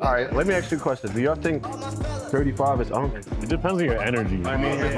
All right, let me ask you a question. Do y'all think 35 is on? It depends on your energy. I mean, It's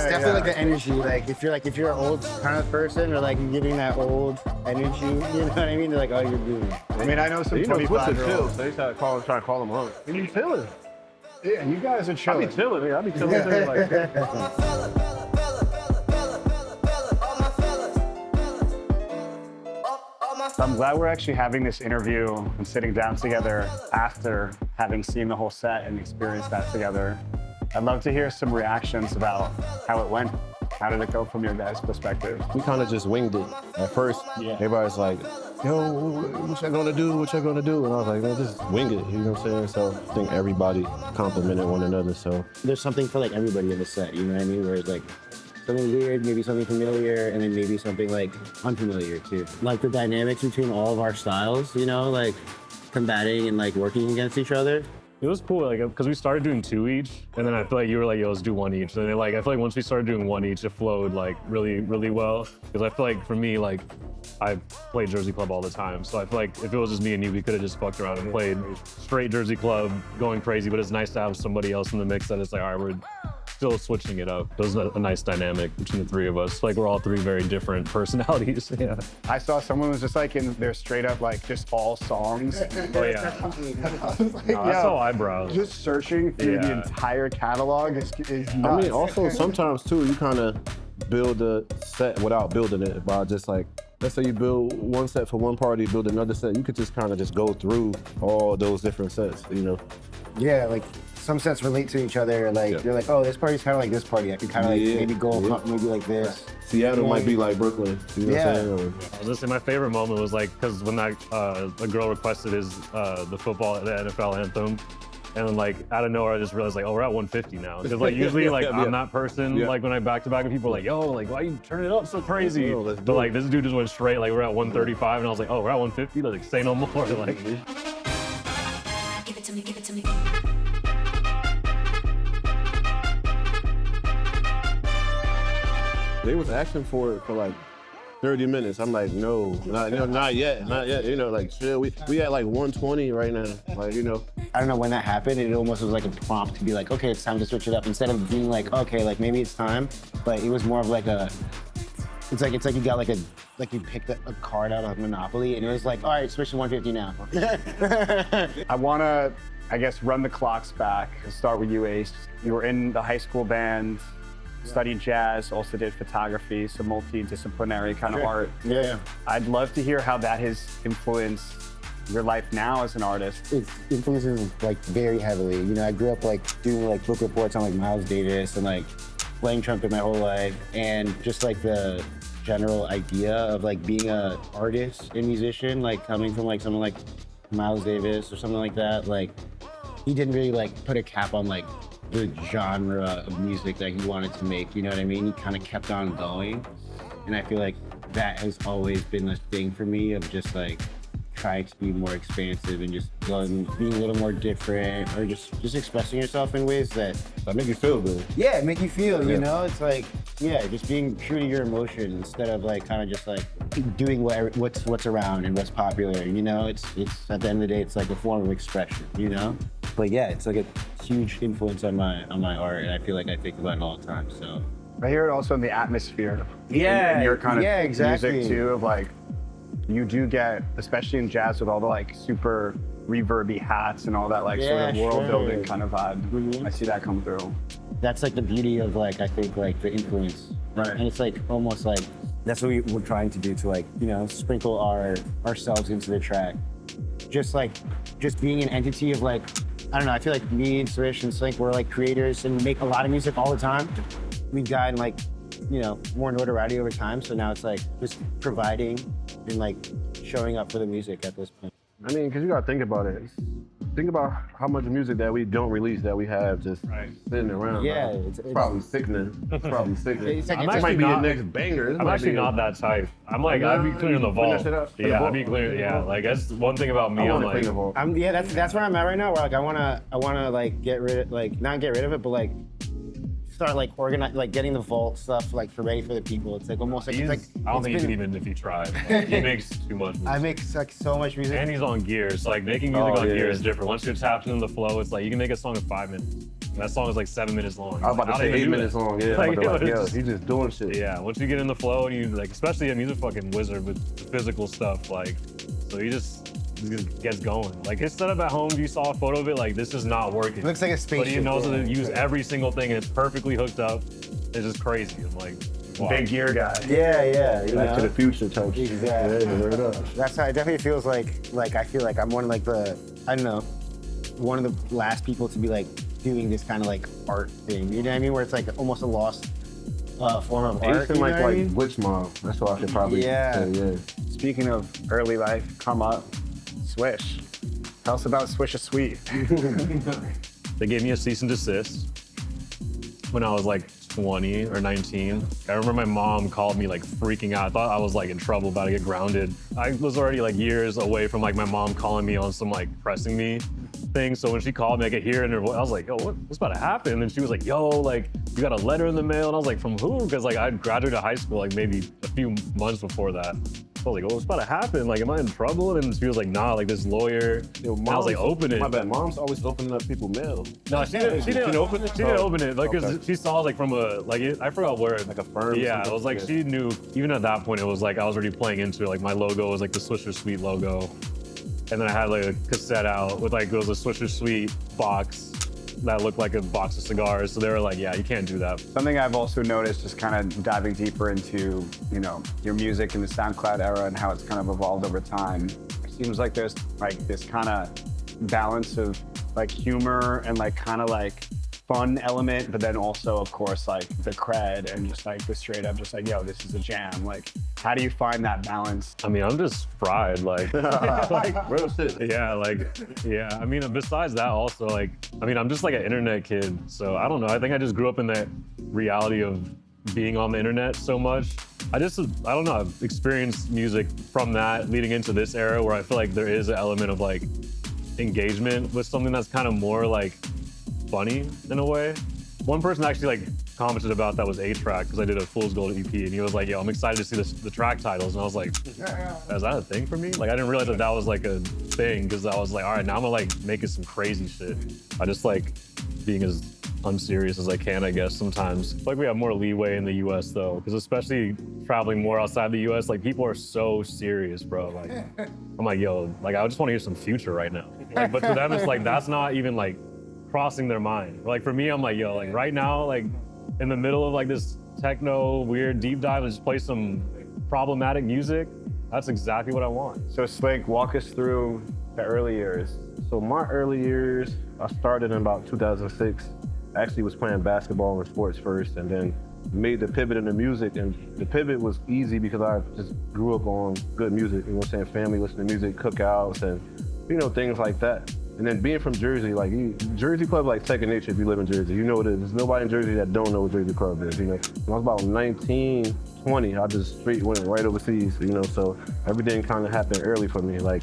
definitely like the energy. Like if you're an old kind of person, or like you're giving that old energy, you know what I mean? They're like, oh, you're doing. I mean, I know some 25-year-olds. They try to call them home. You chilling? Yeah, you guys are I chilling. be chilling. Yeah, I be chilling too. Like, I'm glad we're actually having this interview and sitting down together after having seen the whole set and experienced that together. I'd love to hear some reactions about how it went. How did it go from your guys' perspective? we kind of just winged it. At first, everybody's like, yo, what y'all gonna do? What y'all gonna do? And I was like, man, just wing it. You know what I'm saying? So I think everybody complimented one another. So There's something for like everybody in the set, you know what I mean? Where it's like something weird, maybe something familiar, and then maybe something like unfamiliar too. Like the dynamics between all of our styles, you know, like combating and like working against each other. It was cool, like, because we started doing 2 each, and then I feel like you were like, yo, let's do 1 each. And then, like, I feel like once we started doing 1 each, it flowed, like, really, really well. Because I feel like, for me, like, I play Jersey Club all the time. So I feel like if it was just me and you, we could have just fucked around and played straight Jersey Club, going crazy. But it's nice to have somebody else in the mix that it's like, all right, we're still switching it up. It was a nice dynamic between the three of us. Like, we're all three very different personalities. Yeah. I saw someone was just like in their straight up like just all songs. Oh, yeah. I was like, No, that's all eyebrows. just searching through the entire catalog is nuts. I mean, also sometimes too, you kind of build a set without building it by just like, let's say you build one set for one party, build another set. You could just kind of just go through all those different sets, you know? Yeah, like some sets relate to each other. Like you're like, oh, this party's kind of like this party. I could kind of like maybe go maybe like this. Seattle might be like Brooklyn. You know what I'm saying? Or, I was listening, my favorite moment was like, because when that a girl requested the NFL anthem, and then like out of nowhere I just realized like, oh, we're at 150 now. Because like usually like I'm that person, like when I back to back and people are like, yo, like why you turn it up so crazy? But like this dude just went straight, like we're at 135, and I was like, oh, we're at 150. Like say no more. Like. Give it to me, give it to me. they was asking for it for like 30 minutes. I'm like, no, not yet. You know, like chill. We at like 120 right now. Like, you know. I don't know when that happened. It almost was like a prompt to be like, okay, it's time to switch it up. Instead of being like, okay, like maybe it's time, but it was more of like a. It's like you got like you picked a card out of Monopoly, and it was like, all right, switch to 150 now. I want to, I guess, run the clocks back. Start with you, Ace. You were in the high school band, studied jazz, also did photography, so multidisciplinary kind of art. Yeah. I'd love to hear how that has influenced your life now as an artist. It influences like very heavily. You know, I grew up like doing like book reports on like Miles Davis and like playing trumpet my whole life, and just like the general idea of like being a artist and musician, like coming from like someone like Miles Davis or something like that. Like he didn't really like put a cap on like the genre of music that he wanted to make, you know what I mean? He kind of kept on going. And I feel like that has always been a thing for me of just like trying to be more expansive and just being a little more different, or just expressing yourself in ways that make you feel good. Yeah, make you feel, you know? It's like, yeah, just being true to your emotions instead of like kind of just like doing what's around and what's popular, you know? It's at the end of the day, it's like a form of expression, you know? But yeah, it's like a huge influence on my art, and I feel like I think about it all the time, so. I hear it also in the atmosphere. Yeah, and your kind of exactly. music too, of like, you do get, especially in jazz with all the like super reverby hats and all that like sort of world building kind of vibe. Mm-hmm. I see that come through. That's like the beauty of like, I think like the influence. Right. And it's like almost like, that's what we're trying to do to like, you know, sprinkle ourselves into the track. Just being an entity of like, I don't know, I feel like me and Swish and Sliink, we're like creators and make a lot of music all the time. We've gotten like, you know, more notoriety over time. So now it's like just providing and like showing up for the music at this point. I mean, because you gotta think about it. Think about how much music that we don't release that we have just sitting around. Yeah, it's probably sickening. It's probably sickening. It might be your next banger. I'm actually not that type. I'm like, I'd be clearing the vault. Yeah, I'd be clearing. Yeah, like that's one thing about me. I'm like, that's where I'm at right now. Where like I wanna like get rid of, like not get rid of it, but like start like organizing, like getting the vault stuff like for ready for the people. It's like almost like, it's like I don't it's think you been- can even if you tried. Like, he makes too much music. I make like so much music. And he's on gear. So like making music Oh, on yeah. gear is different. Once you're tapped into the flow, it's like you can make a song in 5 minutes. And that song is like 7 minutes long. I was about to say 8 minutes long. Yeah, Like, I'm about to, it's yo, just- he's just doing shit. Yeah, once you get in the flow and you like, especially him, he's a fucking wizard with physical stuff. Like, so he just gets going. Like his setup at home, you saw a photo of it. Like this is not working. It looks like a spaceship. But he knows how yeah. to use every single thing, and it's perfectly hooked up. It's just crazy. I'm like, wow. Big gear guy. Yeah, yeah. You Back to know? the future type shit. Exactly. Yeah, word up. That's how it definitely feels like I feel like I'm one of like the, I don't know, one of the last people to be like doing this kind of like art thing. You know what I mean? Where it's like almost a lost form of art. Ace and you know like what I mean? Witch Mom. That's what I should probably Yeah. say, yeah. Speaking of early life, come up, Swish. Tell us about Swisha Sweet. They gave me a cease and desist when I was like 20 or 19. I remember my mom called me like freaking out. I thought I was like in trouble, about to get grounded. I was already like years away from like my mom calling me on some like pressing me thing. So when she called me, I could hear in her voice. I was like, yo, what's about to happen? And then she was like, yo, like you got a letter in the mail. And I was like, from who? Because like I'd graduated high school like maybe a few months before that. So I was like, oh, what's about to happen? Like, am I in trouble? And she was like, nah, like this lawyer. Yo, And I was like, open it. My bad. Mom's always opening up people's mail. No, she didn't open it. She didn't open it. Like, 'cause Okay. she saw like from a I forgot where. Like a firm or Yeah, it something? was like Yeah. she knew. Even at that point, it was like I was already playing into it. Like my logo was like the Swisher Sweet logo, and then I had like a cassette out with like it was a Swisher Sweet box that looked like a box of cigars. So they were like, yeah, you can't do that. Something I've also noticed, just kind of diving deeper into, you know, your music in the SoundCloud era and how it's kind of evolved over time. It seems like there's like this kind of balance of like humor and like kind of like fun element, but then also, of course, like the cred and just like the straight up, just like, yo, this is a jam. Like, how do you find that balance? I mean, I'm just fried. Like, Real shit. yeah. I mean, besides that, also like, I mean, I'm just like an internet kid. So I don't know. I think I just grew up in that reality of being on the internet so much. I don't know. I've experienced music from that leading into this era where I feel like there is an element of like engagement with something that's kind of more like funny in a way. One person actually like commented about that was A-Track because I did a Fool's Gold EP, and he was like, yo, I'm excited to see the track titles. And I was like, is that a thing for me? Like, I didn't realize that was like a thing, because I was like, all right, now I'm gonna like making some crazy shit. I just like being as unserious as I can, I guess, sometimes. I feel like we have more leeway in the US though, because especially traveling more outside the US, like people are so serious, bro. Like, I'm like, yo, like I just want to hear some Future right now. Like, but to them, it's like, that's not even like crossing their mind. Like for me, I'm like, yo, like right now, like in the middle of like this techno weird deep dive, and just play some problematic music. That's exactly what I want. So Sliink, walk us through the early years. So my early years, I started in about 2006. I actually was playing basketball and sports first, and then made the pivot into music. And the pivot was easy because I just grew up on good music, you know what I'm saying? Family listening to music, cookouts, and you know, things like that. And then being from Jersey, like Jersey Club, like second nature if you live in Jersey. You know what it is. There's nobody in Jersey that don't know what Jersey Club is, you know. When I was about 19, 20, I just straight went right overseas, you know, so everything kind of happened early for me. Like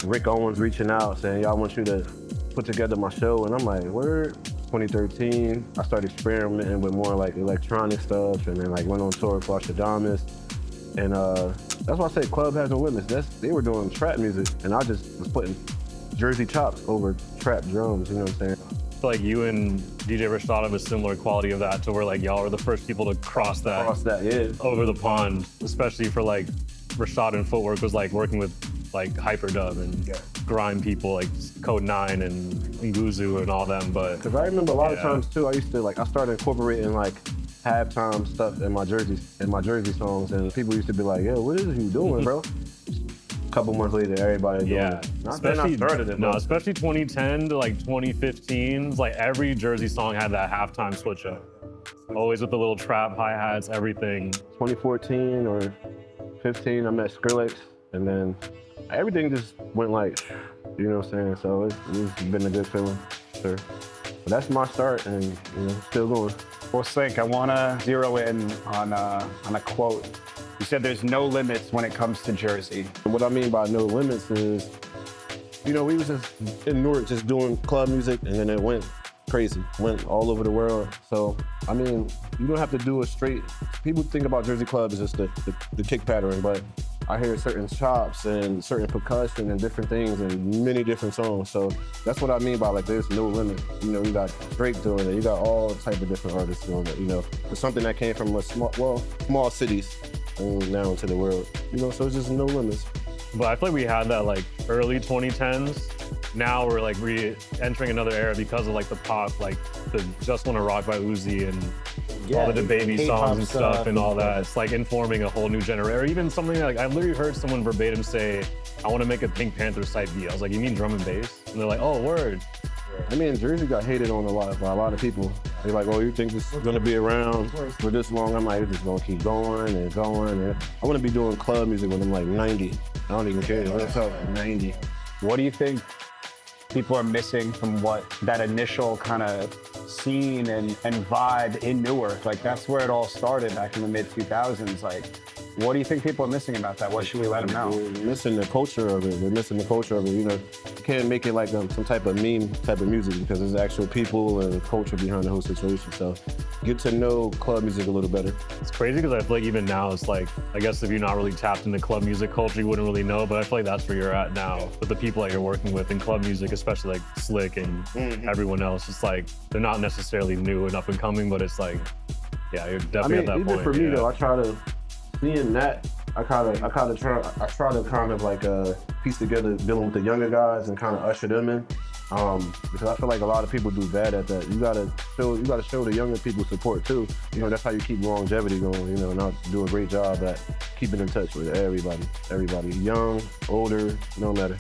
Rick Owens reaching out saying, y'all want you to put together my show, and I'm like, word. 2013, I started experimenting with more like electronic stuff, and then like went on tour with Flashadamus. And that's why I say Club Has No Limits. They were doing trap music, and I just was putting Jersey chops over trap drums, you know what I'm saying? I feel like you and DJ Rashad have a similar quality of that, to where like y'all are the first people to cross that Yeah. over the pond, especially for like Rashad and Footwork was like working with like Hyperdub and grime people like Code 9 and Nguzu and all them. But Because I remember a lot of Yeah. times too, I started incorporating like halftime stuff in my Jersey songs, and people used to be like, yo, what is you doing, bro? A couple months later, everybody doing yeah, it. Not saying I started it, no, but especially 2010 to like 2015, like every Jersey song had that halftime switch up. Always with the little trap hi-hats, everything. 2014 or 15, I met Skrillex, and then everything just went like, you know what I'm saying? So it's been a good feeling, sure. But that's my start, and you know, still going. Well, Sliink, I want to zero in on a quote. You said there's no limits when it comes to Jersey. What I mean by no limits is, you know, we was just in Newark just doing club music, and then it went crazy. Went all over the world. So, I mean, you don't have to do a straight, people think about Jersey Club as just the kick pattern, but I hear certain chops and certain percussion and different things in many different songs. So that's what I mean by like there's no limit. You know, you got Drake doing it, you got all type of different artists doing it, you know. It's something that came from small cities and now into the world. You know, so it's just no limits. But I feel like we had that like early 2010s. Now we're like re-entering another era because of like the pop, like the Just Wanna Rock by Uzi and all the baby K-pop songs and stuff and all that. stuff. It's like informing a whole new generation. Or even something like, I literally heard someone verbatim say, I want to make a Pink Panther side B. I was like, you mean drum and bass? And they're like, oh, word. I mean, Jersey got hated on a lot by a lot of people. They're like, oh, you think this is gonna be around for this long? I'm like, it's just gonna keep going and going. And I wanna be doing club music when I'm like 90. I don't even care. What's up, 90? What do you think people are missing from what that initial kind of scene and vibe in Newark? Like that's where it all started back in the mid 2000s. Like, what do you think people are missing about that? What should we let them know? We're missing the culture of it. We're missing the culture of it. You know, you can't make it like some type of meme type of music because there's actual people and culture behind the whole situation. So get to know club music a little better. It's crazy because I feel like even now it's like, I guess if you're not really tapped into club music culture, you wouldn't really know, but I feel like that's where you're at now with the people that you're working with in club music, especially like Sliink and everyone else. It's like, they're not necessarily new and up and coming, but it's like, yeah, you're definitely at that even point. for me though, I try to, seeing that, I try to kind of like piece together dealing with the younger guys and kind of usher them in. Because I feel like a lot of people do bad at that. You gotta show the younger people support too. You know, that's how you keep longevity going, you know, and I do a great job at keeping in touch with everybody, young, older, no matter.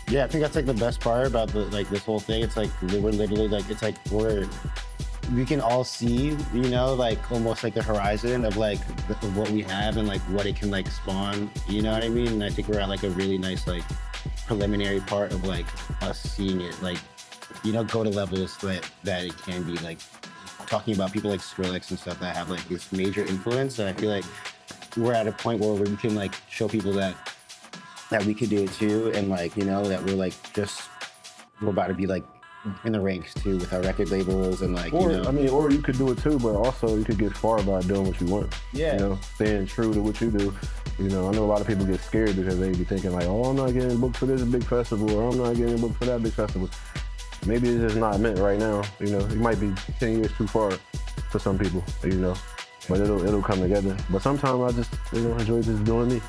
Yeah, I think that's like the best part about this whole thing. It's like we're literally like we can all see, you know, like almost like the horizon of like what we have and like what it can like spawn. You know what I mean? And I think we're at like a really nice like preliminary part of like us seeing it, like, you know, go to levels that it can be, like talking about people like Skrillex and stuff that have like this major influence. And I feel like we're at a point where we can like show people that we could do it too, and like, you know, that we're about to be like in the ranks too with our record labels and like, Or, you know. I mean, or you could do it too, but also you could get far by doing what you want. Yeah. You know, staying true to what you do. You know, I know a lot of people get scared because they be thinking like, oh, I'm not getting booked for this big festival, or I'm not getting booked for that big festival. Maybe it's just not meant right now. You know, it might be 10 years too far for some people, you know, but it'll come together. But sometimes I just, you know, enjoy just doing me.